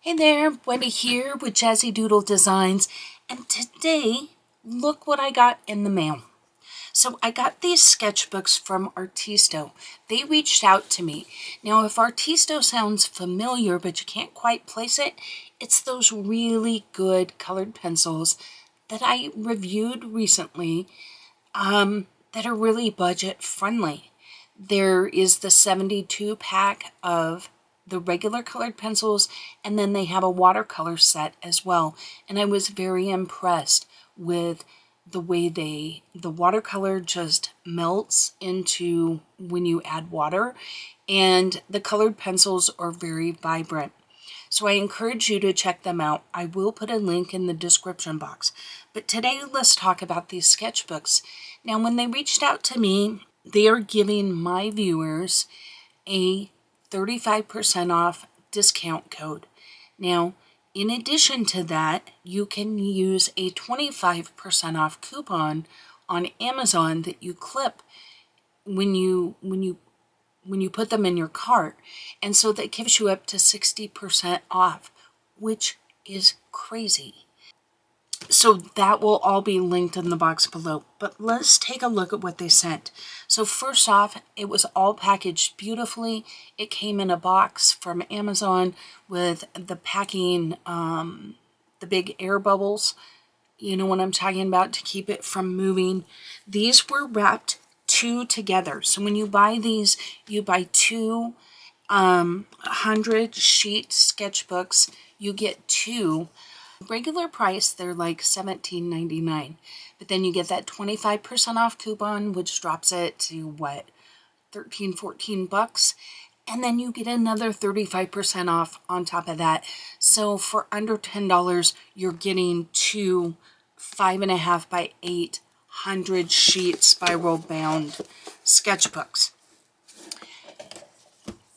Hey there, Wendy here with Jazzydoodledesigns, and today, look what I got in the mail. So I got these sketchbooks from Artisto. They reached out to me. Now, if Artisto sounds familiar, but you can't quite place it, it's those really good colored pencils that I reviewed recently that are really budget friendly. There is the 72 pack of the regular colored pencils, and then they have a watercolor set as well. And I was very impressed with the way the watercolor just melts into when you add water, and the colored pencils are very vibrant. So I encourage you to check them out. I will put a link in the description box. But today let's talk about these sketchbooks. Now, when they reached out to me, they are giving my viewers a 35% off discount code. Now, in addition to that, you can use a 25% off coupon on Amazon that you clip when you put them in your cart. And so that gives you up to 60% off, which is crazy. So that will all be linked in the box below. But let's take a look at what they sent. So first off, it was all packaged beautifully. It came in a box from Amazon with the packing, the big air bubbles. You know what I'm talking about, to keep it from moving. These were wrapped two together. So when you buy these, you buy two 100 sheet sketchbooks. You get two. Regular price, they're like $17.99, but then you get that 25% off coupon, which drops it to what, 13, 14 bucks, and then you get another 35% off on top of that. So for under $10, you're getting two 5.5 by 800 sheet spiral bound sketchbooks.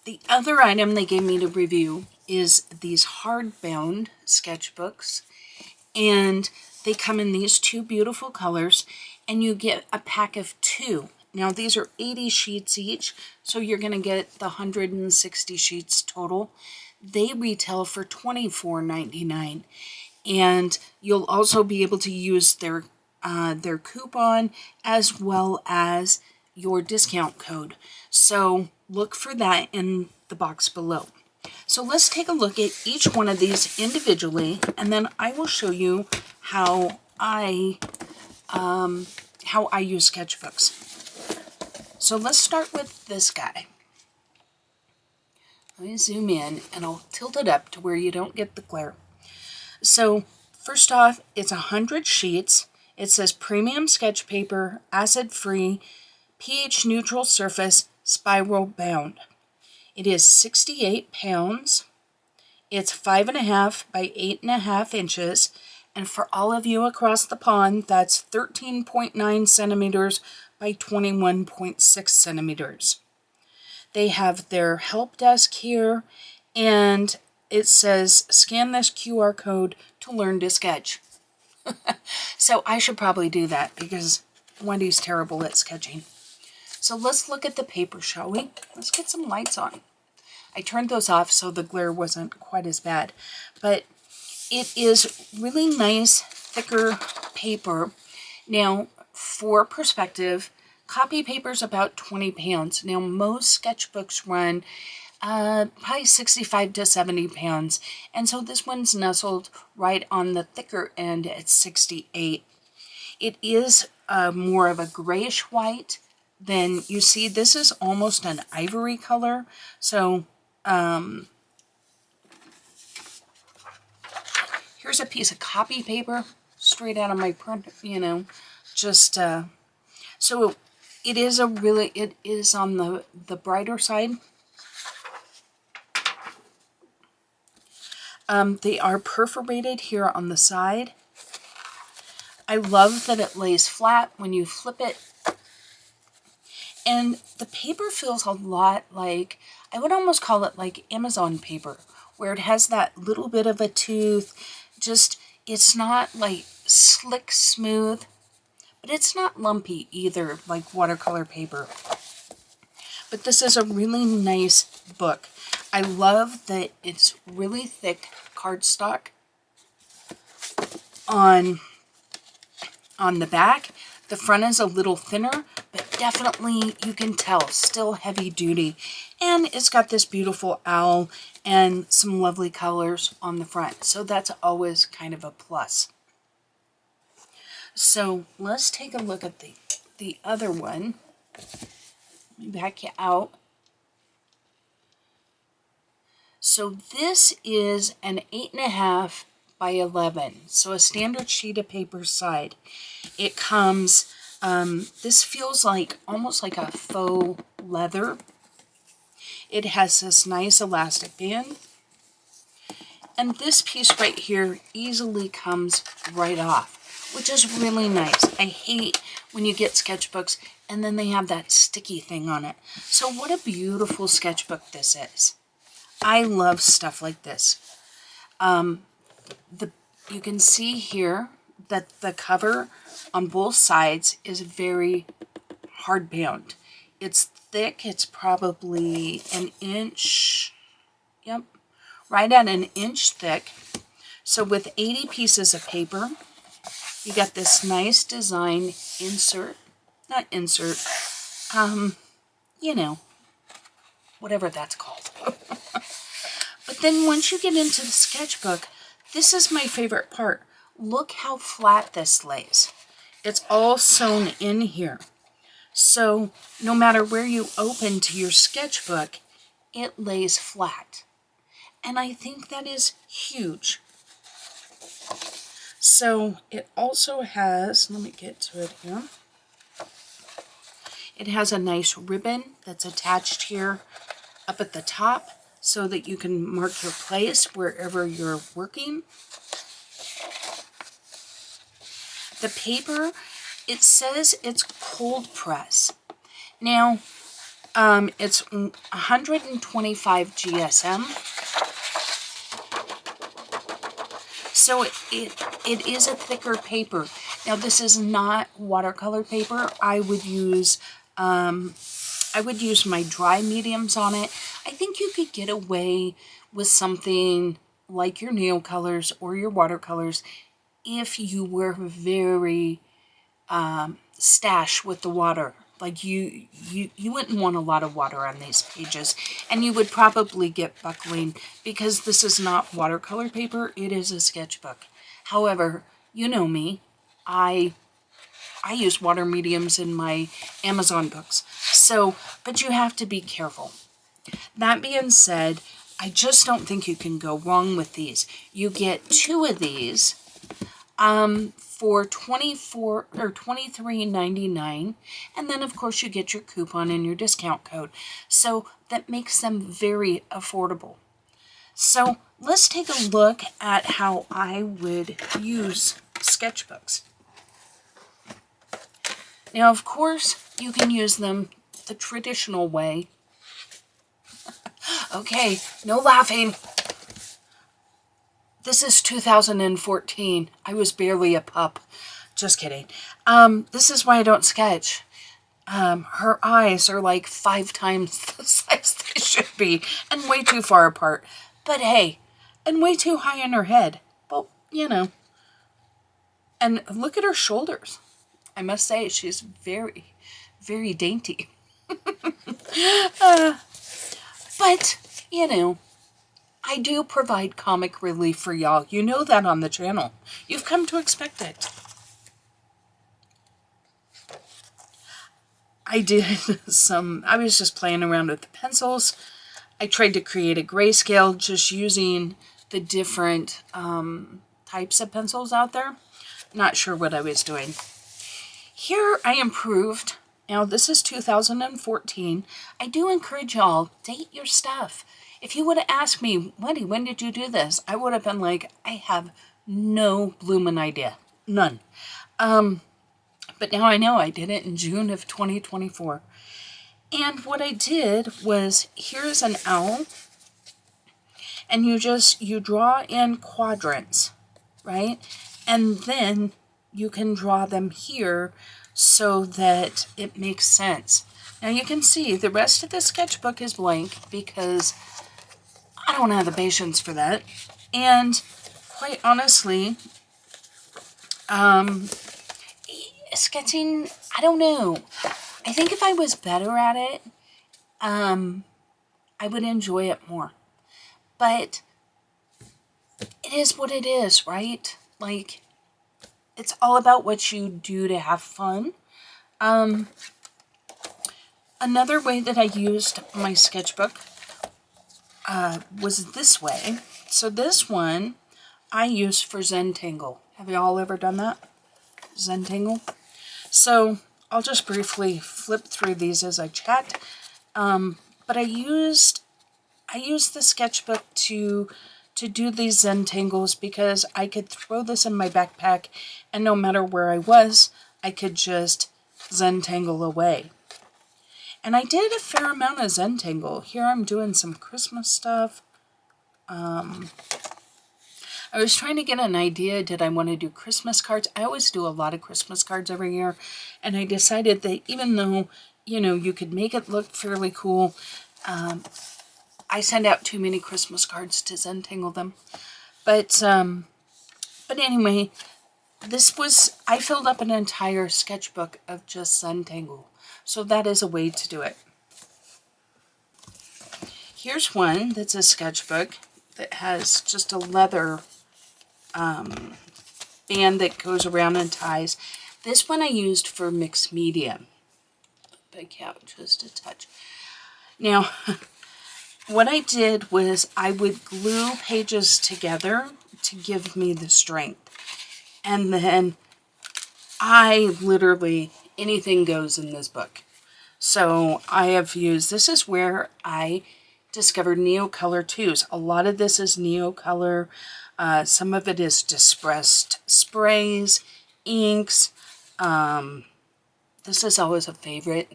The other item they gave me to review is these hardbound sketchbooks, and they come in these two beautiful colors, and you get a pack of two. Now these are 80 sheets each, so you're going to get the 160 sheets total. They retail for $24.99, and you'll also be able to use their coupon as well as your discount code. So look for that in the box below. So let's take a look at each one of these individually, and then I will show you how I use sketchbooks. So let's start with this guy. Let me zoom in, and I'll tilt it up to where you don't get the glare. So first off, it's 100 sheets. It says premium sketch paper, acid-free, pH-neutral surface, spiral bound. It is 68 pounds. It's 5.5 by 8.5 inches. And for all of you across the pond, that's 13.9 centimeters by 21.6 centimeters. They have their help desk here, and it says, scan this QR code to learn to sketch. So I should probably do that because Wendy's terrible at sketching. So let's look at the paper, shall we? Let's get some lights on. I turned those off so the glare wasn't quite as bad. But it is really nice, thicker paper. Now, for perspective, copy paper is about 20 pounds. Now, most sketchbooks run probably 65 to 70 pounds. And so this one's nestled right on the thicker end at 68. It is more of a grayish white. Then you see this is almost an ivory color. So here's a piece of copy paper straight out of my print, you know, just so it is on the brighter side. They are perforated here on the side. I love that it lays flat when you flip it. And the paper feels a lot like, I would almost call it like Amazon paper, where it has that little bit of a tooth. Just, it's not like slick smooth, but it's not lumpy either, like watercolor paper. But this is a really nice book. I love that it's really thick cardstock on the back. The front is a little thinner, but definitely you can tell still heavy duty. And it's got this beautiful owl and some lovely colors on the front. So that's always kind of a plus. So let's take a look at the other one. Let me back you out. So this is an 8.5 by 11, so a standard sheet of paper side. It comes, this feels like almost like a faux leather. It has this nice elastic band. And this piece right here easily comes right off, which is really nice. I hate when you get sketchbooks and then they have that sticky thing on it. So what a beautiful sketchbook this is. I love stuff like this. You can see here that the cover on both sides is very hardbound. It's thick. It's probably an inch. Yep, right at an inch thick. So with 80 pieces of paper, you got this nice design insert. Not insert. You know, whatever that's called. But then once you get into the sketchbook, this is my favorite part. Look how flat this lays. It's all sewn in here. So no matter where you open to your sketchbook, it lays flat. And I think that is huge. So it also has, let me get to it here. It has a nice ribbon that's attached here up at the top, so that you can mark your place wherever you're working. The paper, it says it's cold press. Now, it's 125 GSM. So it is a thicker paper. Now, this is not watercolor paper. I would use my dry mediums on it. I think you could get away with something like your nail colors or your watercolors if you were very stash with the water. Like you wouldn't want a lot of water on these pages, and you would probably get buckling because this is not watercolor paper. It is a sketchbook. However, you know me, I use water mediums in my Amazon books. So, but you have to be careful. That being said, I just don't think you can go wrong with these. You get 2 of these for $24 or $23.99, and then of course you get your coupon and your discount code. So that makes them very affordable. So let's take a look at how I would use sketchbooks. Now, of course, you can use them the traditional way. Okay, no laughing. This is 2014. I was barely a pup. Just kidding. This is why I don't sketch. Her eyes are like 5 times the size they should be, and way too far apart. But hey, and way too high in her head. Well, you know. And look at her shoulders. I must say, she's very, very dainty. But, you know, I do provide comic relief for y'all. You know that on the channel. You've come to expect it. I was just playing around with the pencils. I tried to create a grayscale just using the different types of pencils out there. Not sure what I was doing. Here I improved. Now this is 2014. I do encourage y'all, date your stuff. If you would have asked me, Wendy, when did you do this? I would have been like, I have no bloomin' idea. None. But now I know I did it in June of 2024. And what I did was, here's an owl. And you draw in quadrants, right? And then you can draw them here so that it makes sense. Now you can see the rest of the sketchbook is blank because I don't have the patience for that. And quite honestly, sketching, I don't know. I think if I was better at it, I would enjoy it more. But it is what it is, right? Like, it's all about what you do to have fun. Another way that I used my sketchbook was this way. So this one I use for Zentangle. Have you all ever done that? Zentangle? So I'll just briefly flip through these as I chat. But I used the sketchbook to do these Zentangles because I could throw this in my backpack and no matter where I was, I could just Zentangle away. And I did a fair amount of Zentangle. Here I'm doing some Christmas stuff. I was trying to get an idea, did I want to do Christmas cards? I always do a lot of Christmas cards every year, and I decided that even though, you know, you could make it look fairly cool, I send out too many Christmas cards to Zentangle them. But anyway, I filled up an entire sketchbook of just Zentangle. So that is a way to do it. Here's one that's a sketchbook that has just a leather band that goes around and ties. This one I used for mixed media. Back out just a touch. Now, what I did was I would glue pages together to give me the strength. And then I literally, anything goes in this book. So I have used, this is where I discovered Neocolor twos. A lot of this is Neocolor. Some of it is distressed sprays, inks. This is always a favorite.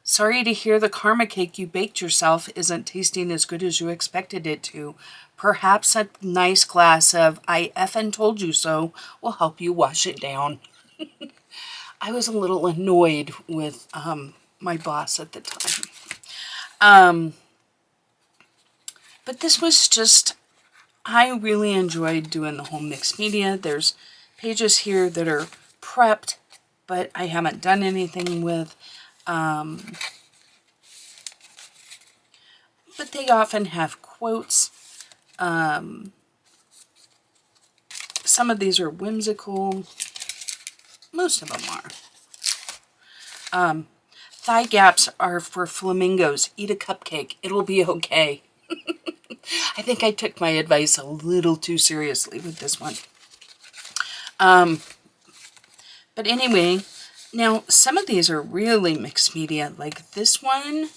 Sorry to hear the karma cake you baked yourself isn't tasting as good as you expected it to. Perhaps a nice glass of I effing told you so will help you wash it down. I was a little annoyed with my boss at the time. But this was just, I really enjoyed doing the whole mixed media. There's pages here that are prepped, but I haven't done anything with. But they often have quotes. Some of these are whimsical. Most of them are. Thigh gaps are for flamingos. Eat a cupcake. It'll be okay. I think I took my advice a little too seriously with this one. But anyway, now some of these are really mixed media, like this one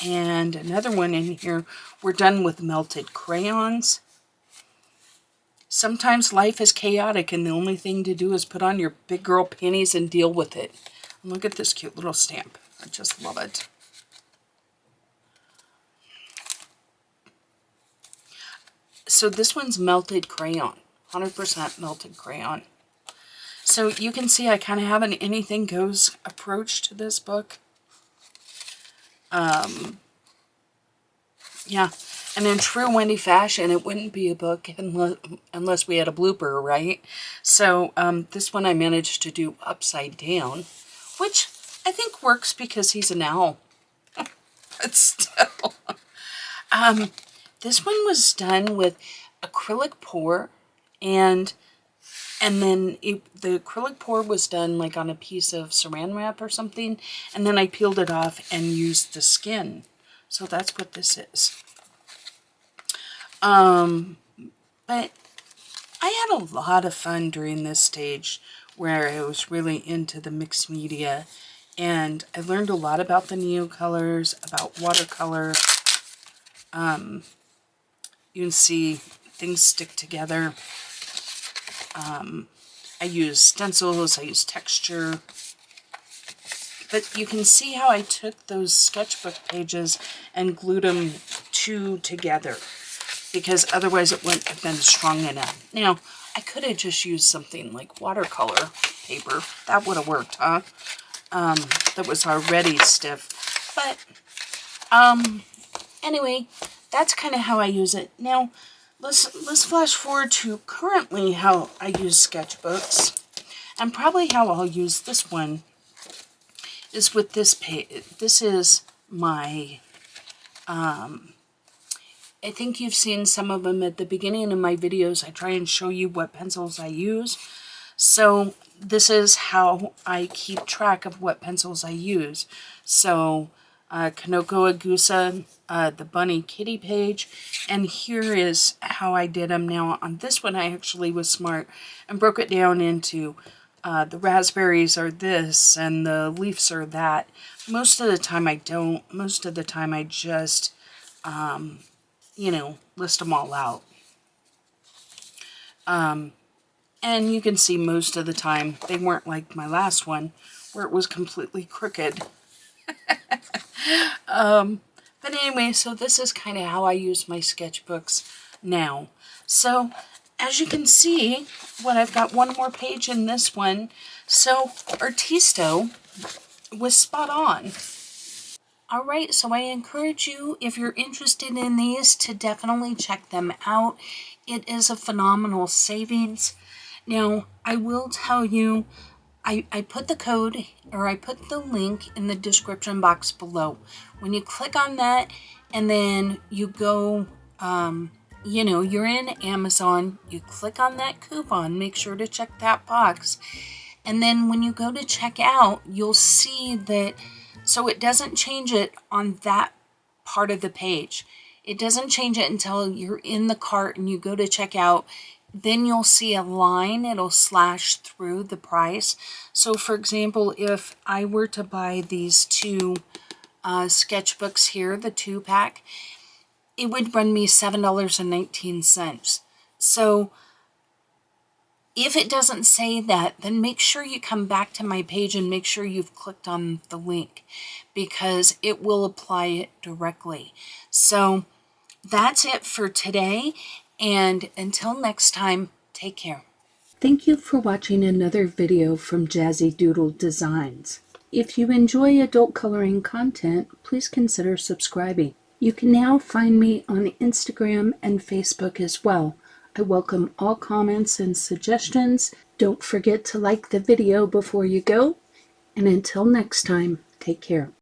and another one in here. We're done with melted crayons. Sometimes life is chaotic and the only thing to do is put on your big girl panties and deal with it. And look at this cute little stamp. I just love it. So this one's melted crayon, 100% melted crayon. So you can see I kind of have an anything goes approach to this book. Yeah, and in true Wendy fashion, it wouldn't be a book unless we had a blooper, right? So this one I managed to do upside down, which I think works because he's an owl. But still. This one was done with acrylic pour, and then the acrylic pour was done like on a piece of saran wrap or something, and then I peeled it off and used the skin. So that's what this is. But I had a lot of fun during this stage where I was really into the mixed media, and I learned a lot about the Neocolors, about watercolor. You can see things stick together. I use stencils, I use texture. But you can see how I took those sketchbook pages and glued them two together, because otherwise it wouldn't have been strong enough. Now, I could have just used something like watercolor paper. That would have worked, huh? That was already stiff. But, anyway, that's kind of how I use it. Now, let's flash forward to currently how I use sketchbooks, and probably how I'll use this one is with this page. This is my, I think you've seen some of them at the beginning of my videos. I try and show you what pencils I use. So this is how I keep track of what pencils I use. So Kanoko Agusa, the Bunny Kitty page, and here is how I did them. Now on this one I actually was smart and broke it down into the raspberries are this and the leaves are that. Most of the time I don't. Most of the time I just, you know, list them all out. And you can see most of the time they weren't like my last one where it was completely crooked. But anyway, so this is kind of how I use my sketchbooks now. So as you can see, I've got one more page in this one. So Artisto was spot on. All right, so I encourage you, if you're interested in these, to definitely check them out. It is a phenomenal savings. Now, I will tell you, I put the code, or I put the link in the description box below. When you click on that, and then you go, you know, you're in Amazon, you click on that coupon, make sure to check that box. And then when you go to check out, you'll see that, so it doesn't change it on that part of the page. It doesn't change it until you're in the cart and you go to check out. Then you'll see a line, it'll slash through the price. So for example, if I were to buy these two sketchbooks here, the 2-pack, it would run me $7.19. So if it doesn't say that, then make sure you come back to my page and make sure you've clicked on the link, because it will apply it directly. So that's it for today. And until next time, take care. Thank you for watching another video from Jazzydoodledesigns. If you enjoy adult coloring content, please consider subscribing. You can now find me on Instagram and Facebook as well. I welcome all comments and suggestions. Don't forget to like the video before you go. And until next time, take care.